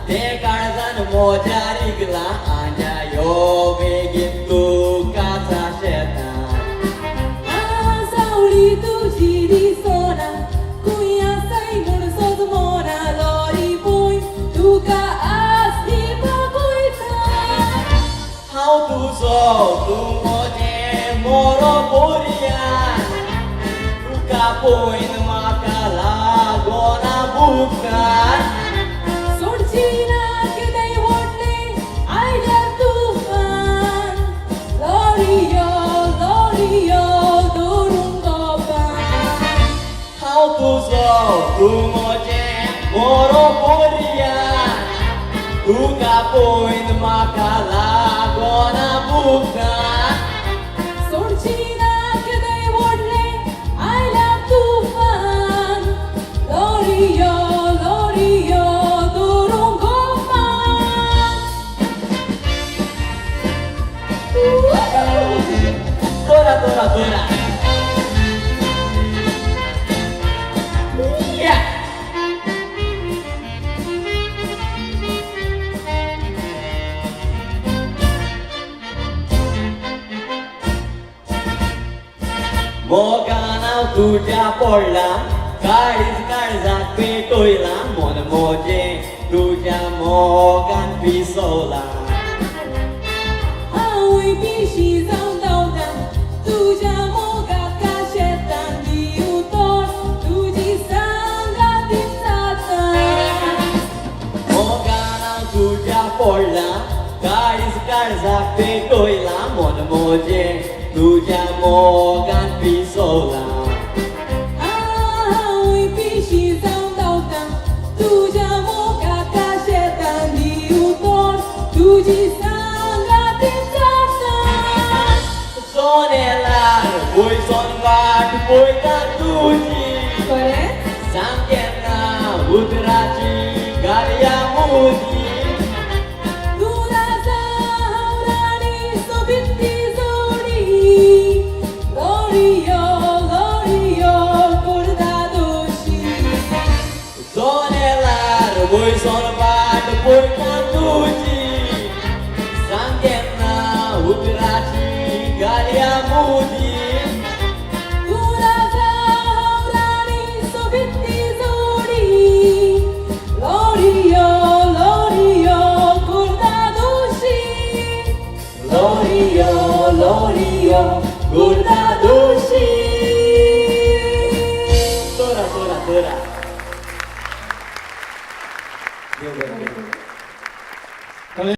ते काळजान मोजारिकला आजा यो बेगीन तुकाचा शेतात सावळी तुझी दिसोना कुया साई म्हूण सोद मोना लोरी पोय तुका आसली बगुयता हांव तुजो तूं मोजें मोरो बोरयान तुका पळयन म्हाका लागोना बुकान सोडची ना कितेंय व्हडलें आयल्यार तुफान लोरियो धरून गोपान हांव तुजो तूं मोजें मोरो बोरयान तुका पळयन म्हाका लागोना बुकान सोडची ना कितेंय व्हडलें आयल्यार तुफान लोरियो धरून गोपान Dora, Dora, Dora. Yeah. मोगान हांव तुज्या पडला काळीज काळजाक पेटयला मन मोजें तुज्या मोगान पिसवला हांवूय पिशी जावन धांवता तुज्या मोगाक शेतान दिवं तोंड तुजी सांगातीन जाता मोगान हांव तुज्या पडला काळीज काळजाक पेटयला मन मोजें तुज्या मोगान पिसवला हांवूय पिशी जावन धांवता तुज्या मोगाक शेतान दिवं तोंड तुजी सांगातीन जाता सोनेलार वयसोन वाट पळयता तुजी खरेंच सांग केन्ना उदराची गालया मोदी दुदाचा हांव राणी सोबीत ती जोडी लोरियो करता दोशी सोनेलार वयसोन वाट पळयता तुजी सांग केन्ना उदराची गालया मोदी